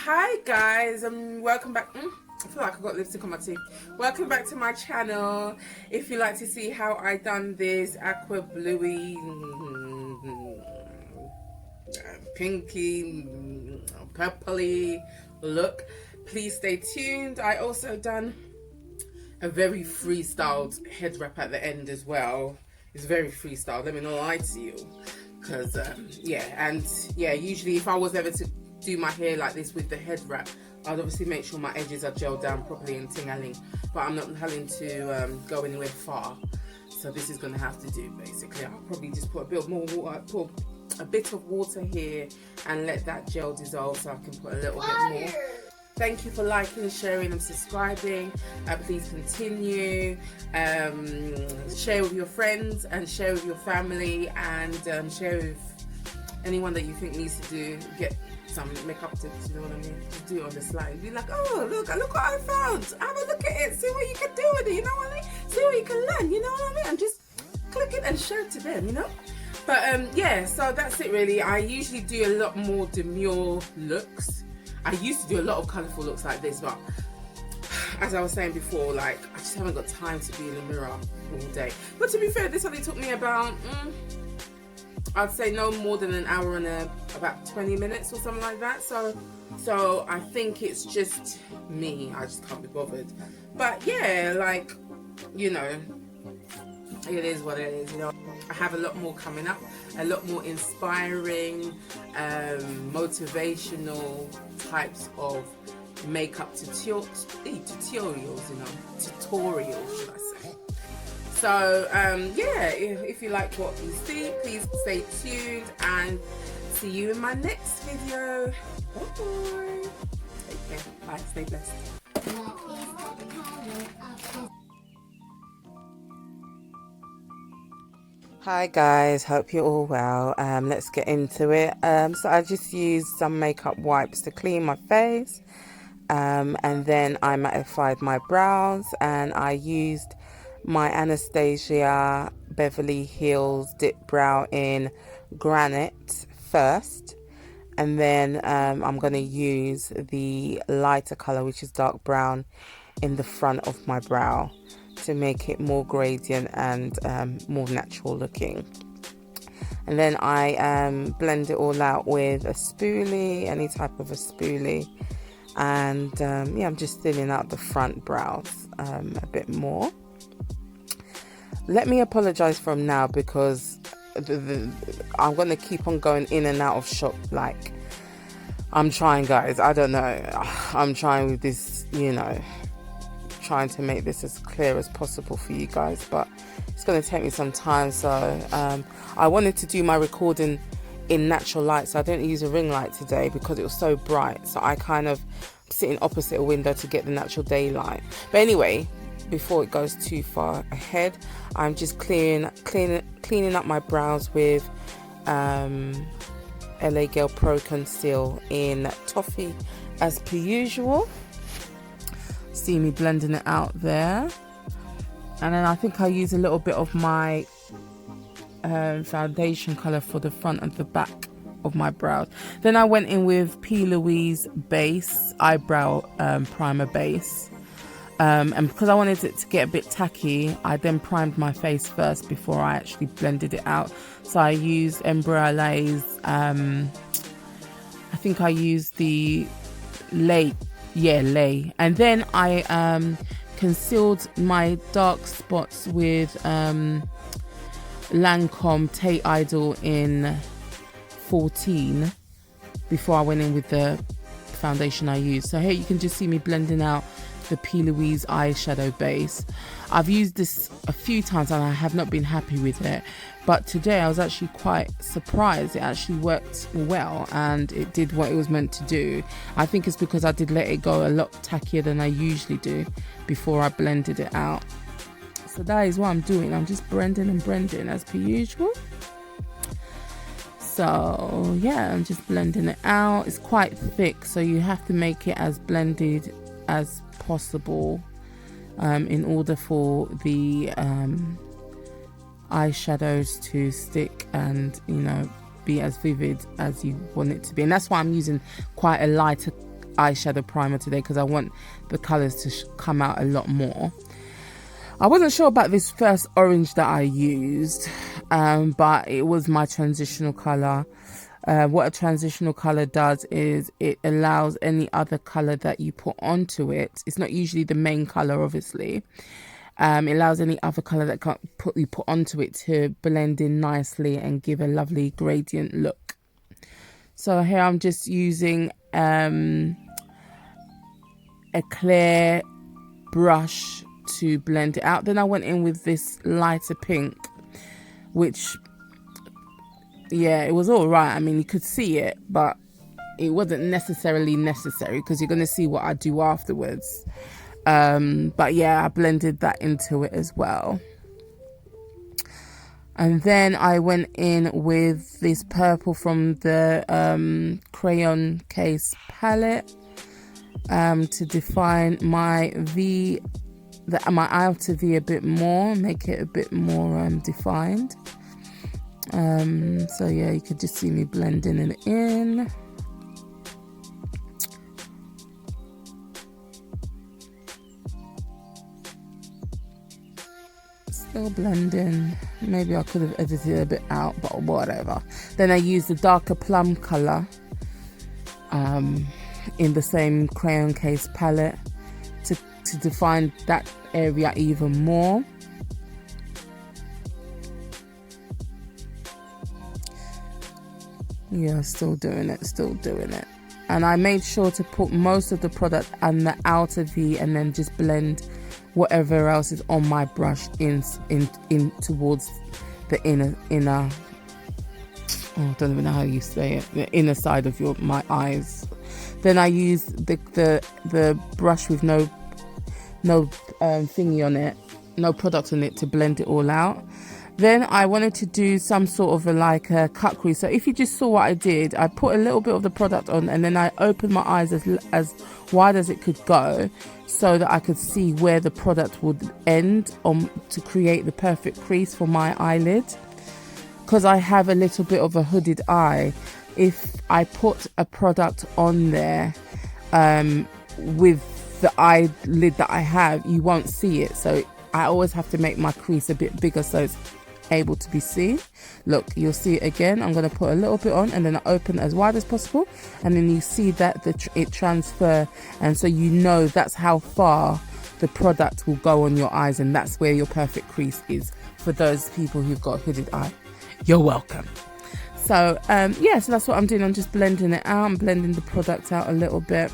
Hi guys, welcome back. I feel like I got lipstick on my teeth. Welcome back to my channel. If you like to see how I done this aqua bluey, pinky, purpley look, please stay tuned. I also done a very freestyled head wrap at the end as well. It's very freestyle, let me not lie to you, because usually if I was ever to do my hair like this with the head wrap, I'd obviously make sure my edges are gelled down properly and ting-a-ling, but I'm not having to go anywhere far, so this is going to have to do. Basically, I'll probably just put a bit more water, put a bit of water here and let that gel dissolve, so I can put a little bit more. Thank you for liking, sharing and subscribing. Please continue. Share with your friends and share with your family, and share with anyone that you think needs to get some makeup tips, you know what I mean? Just do it on the slide. Be like, oh, look what I found. Have a look at it. See what you can do with it, you know what I mean? See what you can learn, you know what I mean? And just click it and share it to them, you know? But yeah, so that's it really. I usually do a lot more demure looks. I used to do a lot of colourful looks like this, but as I was saying before, like, I just haven't got time to be in the mirror all day. But to be fair, this only took me about, I'd say no more than an hour and about 20 minutes or something like that. So I think it's just me. I just can't be bothered. But yeah, like, you know, it is what it is, you know. I have a lot more coming up, a lot more inspiring, motivational types of makeup tutorials, you know, tutorials, should I say. So yeah, if you like what you see, please stay tuned and see you in my next video. Bye. Take care. Bye. Stay blessed. Hi guys, hope you're all well. Let's get into it. So I just used some makeup wipes to clean my face, and then I mattified my brows, and I used my Anastasia Beverly Hills Dip Brow in Granite first, and then I'm going to use the lighter color, which is dark brown, in the front of my brow to make it more gradient and more natural looking. And then I blend it all out with a spoolie, any type of a spoolie, and yeah, I'm just thinning out the front brows a bit more. Let me apologize from now, because I'm going to keep on going in and out of shot. Like, I'm trying, guys, I don't know, I'm trying with this, you know, trying to make this as clear as possible for you guys, but it's going to take me some time. So I wanted to do my recording in natural light, so I didn't use a ring light today because it was so bright, so I kind of sitting opposite a window to get the natural daylight. But anyway, before it goes too far ahead, I'm just cleaning up my brows with LA Girl Proconceal in Toffee as per usual. See me blending it out there, and then I think I use a little bit of my foundation color for the front and the back of my brows. Then I went in with P. Louise base eyebrow primer base, and because I wanted it to get a bit tacky, I then primed my face first before I actually blended it out. So I used Embryolais, I think I used the Lait, Lait, and then I concealed my dark spots with Lancome Tate Idol in 14 before I went in with the foundation I used. So here you can just see me blending out the P. Louise eyeshadow base. I've used this a few times and I have not been happy with it, but today I was actually quite surprised. It actually worked well and it did what it was meant to do. I think it's because I did let it go a lot tackier than I usually do before I blended it out. So that is what I'm doing. I'm just blending and blending as per usual. So yeah, I'm just blending it out. It's quite thick, so you have to make it as blended as possible in order for the eyeshadows to stick and, you know, be as vivid as you want it to be. And that's why I'm using quite a lighter eyeshadow primer today because I want the colours to come out a lot more. I wasn't sure about this first orange that I used, but it was my transitional colour. What a transitional colour does is it allows any other colour that you put onto it. It's not usually the main colour, obviously. It allows any other colour that you put onto it to blend in nicely and give a lovely gradient look. So here I'm just using a clear brush to blend it out. Then I went in with this lighter pink, which, yeah, it was all right. I mean, you could see it, but it wasn't necessarily necessary because you're going to see what I do afterwards. But yeah, I blended that into it as well. And then I went in with this purple from the Crayons Pallette to define my my outer V a bit more, make it a bit more defined. So yeah, you could just see me blending it in. Still blending. Maybe I could have edited it a bit out, but whatever. Then I used the darker plum colour in the same Crayons palette to define that area even more. Yeah, still doing it. And I made sure to put most of the product on the outer V and then just blend whatever else is on my brush in towards the inner I don't even know how you say it, the inner side of my eyes. Then I used the brush with no thingy on it, no product on it, to blend it all out. Then I wanted to do some sort of a cut crease. So if you just saw what I did, I put a little bit of the product on and then I opened my eyes as wide as it could go so that I could see where the product would end to create the perfect crease for my eyelid. Because I have a little bit of a hooded eye, if I put a product on there with the eyelid that I have, you won't see it. So I always have to make my crease a bit bigger so it's able to be seen. Look, you'll see it again. I'm going to put a little bit on and then I open as wide as possible, and then you see that it transfer, and so you know that's how far the product will go on your eyes, and that's where your perfect crease is for those people who've got a hooded eye. You're welcome. So yeah, so that's what I'm doing. I'm just blending it out. I'm blending the product out a little bit.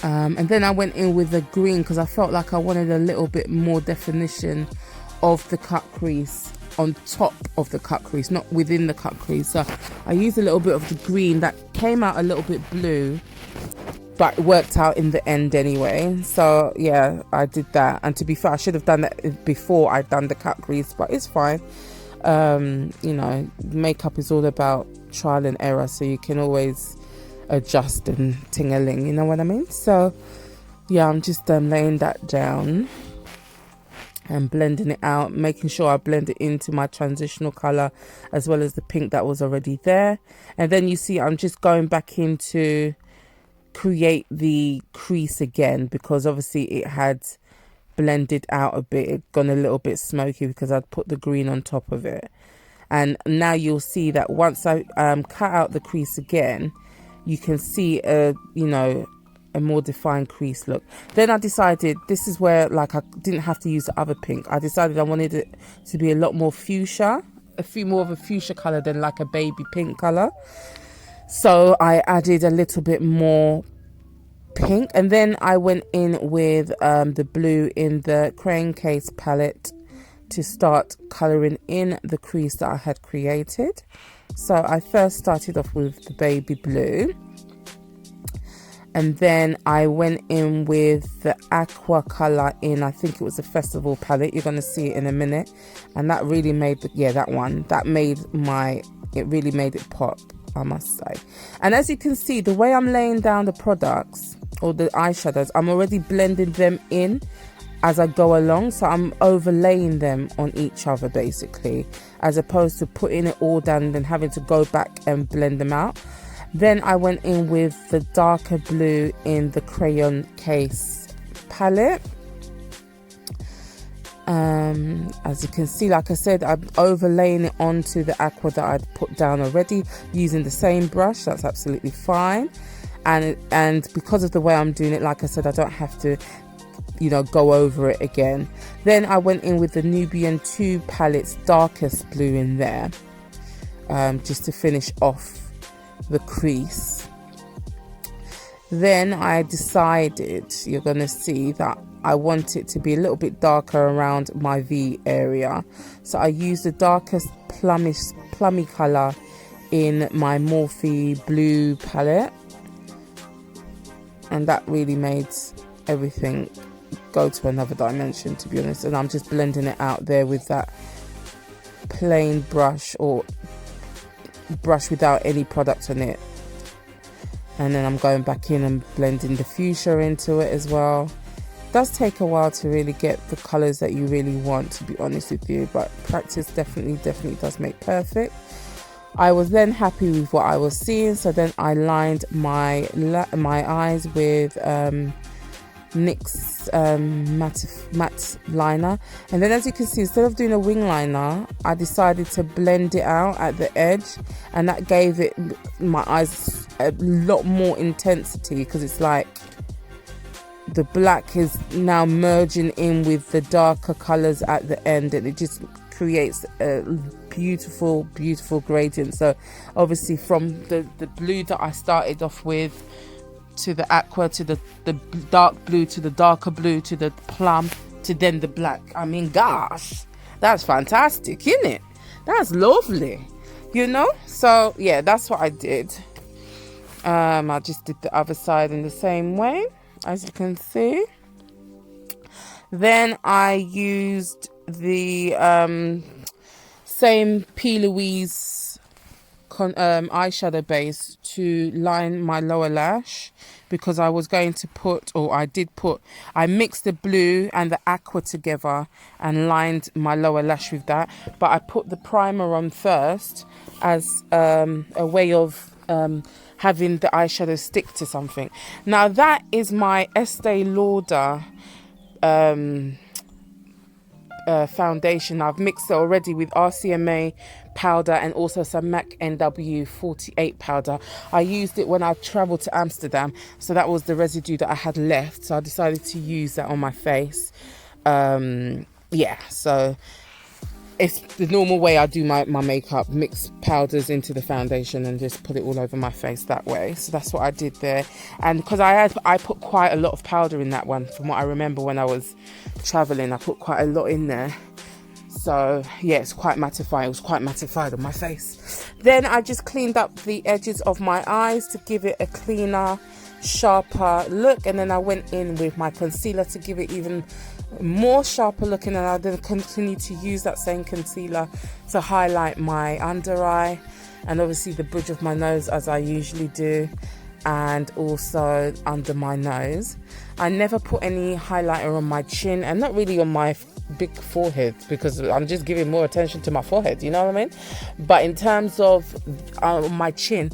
And then I went in with the green because I felt like I wanted a little bit more definition of the cut crease on top of the cut crease, not within the cut crease. So I used a little bit of the green that came out a little bit blue, but it worked out in the end anyway. So yeah, I did that. And to be fair, I should have done that before I'd done the cut crease, but it's fine. You know, makeup is all about trial and error, so you can always adjust and ting-a-ling, you know what I mean? So yeah, I'm just laying that down and blending it out, making sure I blend it into my transitional color as well as the pink that was already there. And then you see I'm just going back in to create the crease again, because obviously it had blended out a bit, it gone a little bit smoky because I'd put the green on top of it. And now you'll see that once I cut out the crease again, you can see a more defined crease look. Then I decided, this is where I didn't have to use the other pink. I decided I wanted it to be a lot more fuchsia, more of a fuchsia color than like a baby pink color. So I added a little bit more pink, and then I went in with the blue in the Crayons palette to start coloring in the crease that I had created. So I first started off with the baby blue, and then I went in with the aqua color in, I think it was the Festival palette. You're going to see it in a minute. And that really made it really made it pop, I must say. And as you can see, the way I'm laying down the products or the eyeshadows, I'm already blending them in as I go along. So I'm overlaying them on each other basically, as opposed to putting it all down and then having to go back and blend them out. Then I went in with the darker blue in the Crayons Pallette. As you can see, like I said, I'm overlaying it onto the aqua that I'd put down already using the same brush. That's absolutely fine. And because of the way I'm doing it, like I said, I don't have to, you know, go over it again. Then I went in with the Nubian 2 palette's darkest blue in there, just to finish off the crease. Then I decided, you're going to see that I want it to be a little bit darker around my V area, so I used the darkest plummy color in my Morphe blue palette, and that really made everything go to another dimension, to be honest. And I'm just blending it out there with that plain brush, or brush without any product on it, and then I'm going back in and blending the fuchsia into it as well. It does take a while to really get the colors that you really want, to be honest with you, but practice definitely does make perfect. I was then happy with what I was seeing, so then I lined my eyes with NYX matte liner, and then as you can see, instead of doing a wing liner, I decided to blend it out at the edge, and that gave it, my eyes, a lot more intensity, because it's like the black is now merging in with the darker colors at the end, and it just creates a beautiful gradient. So obviously from the blue that I started off with, to the aqua, to the dark blue, to the darker blue, to the plum, to then the black. I mean, gosh, that's fantastic, isn't it? That's lovely, you know. So yeah, that's what I did. I just did the other side in the same way, as you can see. Then I used the same P. Louise eyeshadow base to line my lower lash, because I was going to put, or I mixed the blue and the aqua together and lined my lower lash with that, but I put the primer on first as a way of having the eyeshadow stick to something. Now that is my Estee Lauder foundation. I've mixed it already with RCMA powder and also some MAC NW48 powder. I used it when I traveled to Amsterdam, so that was the residue that I had left, so I decided to use that on my face. Yeah, so it's the normal way I do my makeup, mix powders into the foundation and just put it all over my face that way. So that's what I did there. And because I put quite a lot of powder in that one, from what I remember when I was traveling, I put quite a lot in there. So yeah, it's quite mattified. It was quite mattified on my face. Then I just cleaned up the edges of my eyes to give it a cleaner, sharper look, and then I went in with my concealer to give it even more sharper looking, and I then continue to use that same concealer to highlight my under eye and obviously the bridge of my nose, as I usually do, and also under my nose. I never put any highlighter on my chin, and not really on my big forehead, because I'm just giving more attention to my forehead, you know what I mean? But in terms of my chin,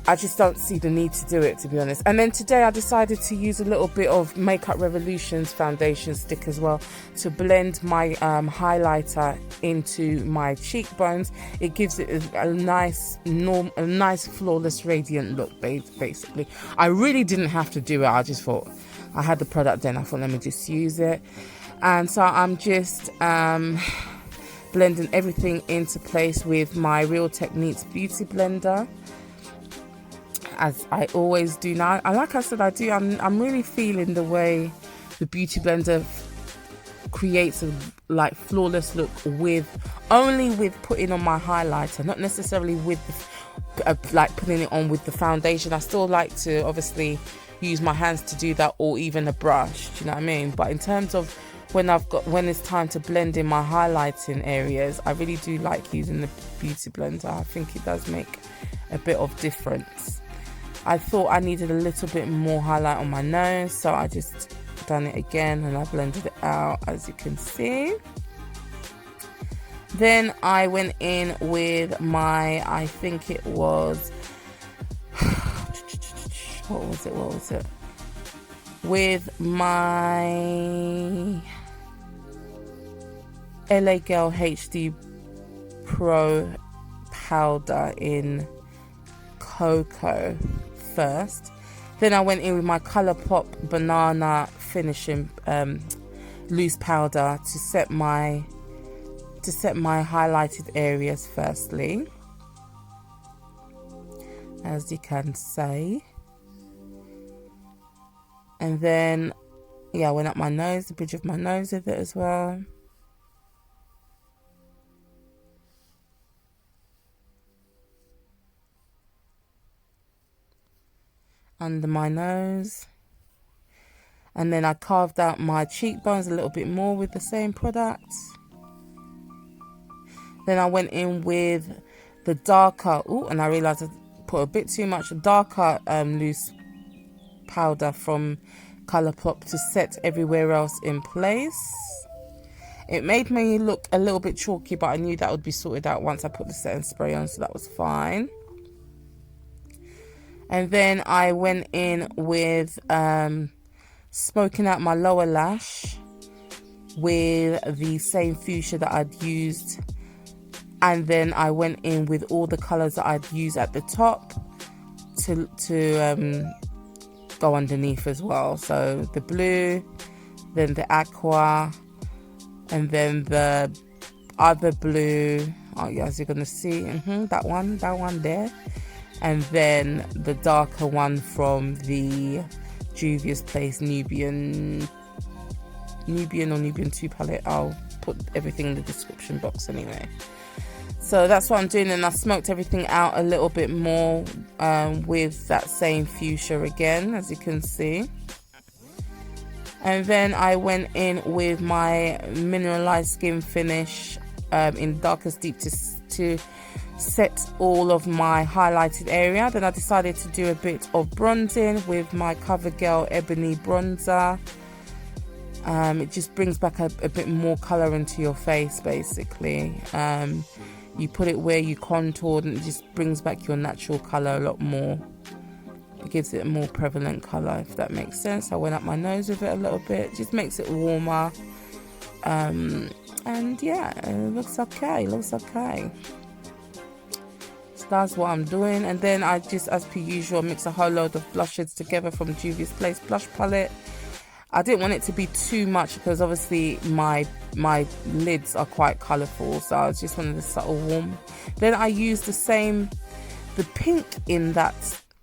I just don't see the need to do it, to be honest. And then today I decided to use a little bit of Makeup Revolution's foundation stick as well to blend my highlighter into my cheekbones. It gives it a nice flawless radiant look, basically. I really didn't have to do it. I just thought I had the product then, I thought let me just use it. And so I'm just blending everything into place with my Real Techniques beauty blender, as I always do now. And like I said, I'm really feeling the way the beauty blender creates a like flawless look with putting on my highlighter, not necessarily with like putting it on with the foundation. I still like to obviously use my hands to do that, or even a brush, do you know what I mean? But in terms of when it's time to blend in my highlighting areas, I really do like using the beauty blender. I think it does make a bit of difference. I thought I needed a little bit more highlight on my nose, so I just done it again and I blended it out, as you can see. Then I went in with my, I think it was what was it? With my LA Girl HD Pro powder in Cocoa first. Then I went in with my Colourpop Banana finishing loose powder to set my highlighted areas firstly, as you can see. And then, yeah, I went up my nose, the bridge of my nose with it as well. Under my nose. And then I carved out my cheekbones a little bit more with the same product. Then I went in with the darker, and I realised I put a bit too much darker loose powder from Colourpop to set everywhere else in place. It made me look a little bit chalky, but I knew that would be sorted out once I put the setting spray on, so that was fine. And then I went in with smoking out my lower lash with the same fuchsia that I'd used, and then I went in with all the colours that I'd used at the top to go underneath as well. So the blue, then the aqua, and then the other blue, yeah, as you're gonna see, that one there, and then the darker one from the Juvia's Place Nubian or Nubian 2 palette. I'll put everything in the description box anyway. So that's what I'm doing, and I smoked everything out a little bit more with that same fuchsia again, as you can see. And then I went in with my mineralized skin finish in Darkest Deep to set all of my highlighted area. Then I decided to do a bit of bronzing with my CoverGirl Ebony bronzer. It just brings back a bit more color into your face, basically. You put it where you contoured, and it just brings back your natural color a lot more. It gives it a more prevalent color, if that makes sense. I went up my nose with it a little bit, just makes it warmer. And yeah, it looks okay, So that's what I'm doing. And then I just, as per usual, mix a whole load of blushes together from Juvia's Place blush palette. I didn't want it to be too much because obviously my lids are quite colourful, so I just wanted a subtle warm. Then I used the pink in that.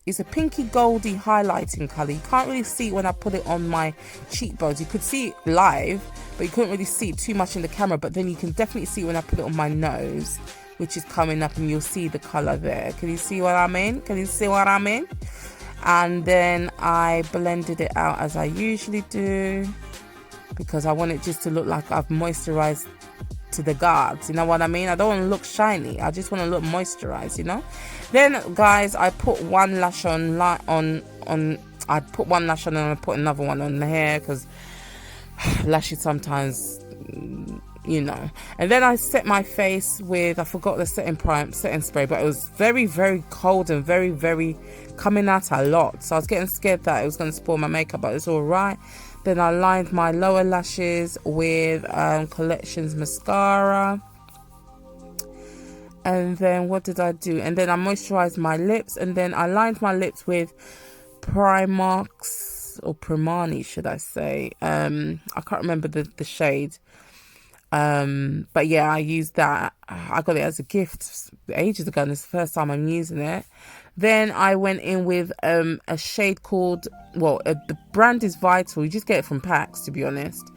It's a pinky goldy highlighting colour. You can't really see it when I put it on my cheekbones. You could see it live, but you couldn't really see it too much in the camera. But then you can definitely see it when I put it on my nose, which is coming up, and you'll see the colour there. Can you see what I mean? And then I blended it out as I usually do, because I want it just to look like I've moisturized to the gods, you know what I mean? I don't want to look shiny, I just want to look moisturized, you know. Then guys, I put one lash on I put one lash on and I put another one on the hair, because lashes sometimes, you know. And then I set my face with, I forgot the setting spray, but it was very, very cold and very, very coming out a lot, so I was getting scared that it was going to spoil my makeup, but it's all right. Then I lined my lower lashes with Collections mascara, and then what did I do? And then I moisturized my lips, and then I lined my lips with Primark's, or Primani should I say, I can't remember the shade. But yeah, I used that. I got it as a gift ages ago, and it's the first time I'm using it. Then I went in with a shade called, the brand is Vital. You just get it from packs, to be honest.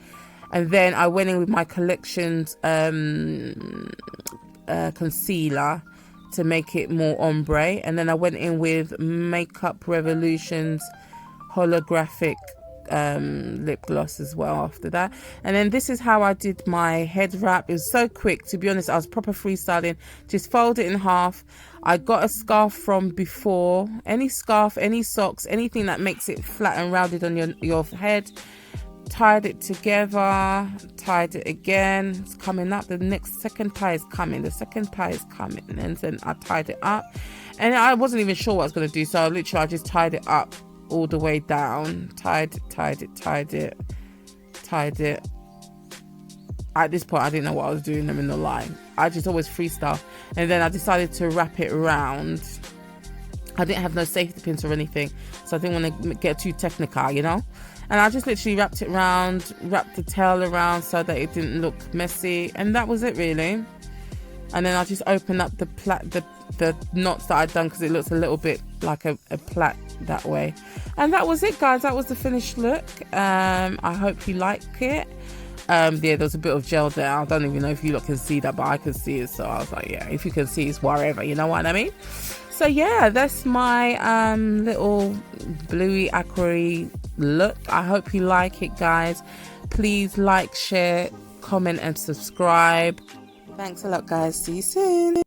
And then I went in with my Collections concealer to make it more ombre. And then I went in with Makeup Revolution's holographic lip gloss as well after that. And then this is how I did my head wrap. It was so quick, to be honest. I was proper freestyling. Just fold it in half. I got a scarf from before, any scarf, any socks, anything that makes it flat and rounded on your head. Tied it together, tied it again. It's coming up. The second tie is coming. And then I tied it up, and I wasn't even sure what I was going to do, so I just tied it up all the way down, tied it. At this point I didn't know what I was doing, I'm in the line. I just always freestyle, and then I decided to wrap it around. I didn't have no safety pins or anything, so I didn't want to get too technical, you know. And I just literally wrapped it around, wrapped the tail around so that it didn't look messy, and that was it really. And then I just opened up the knots that I'd done, because it looks a little bit like a plait that way. And that was it, guys. That was the finished look. I hope you like it. Yeah, there was a bit of gel there. I don't even know if you lot can see that, but I can see it, so I was like, yeah, if you can see, it's wherever, you know what I mean. So yeah, that's my little bluey aquary look. I hope you like it, guys. Please like, share, comment and subscribe. Thanks a lot, guys. See you soon.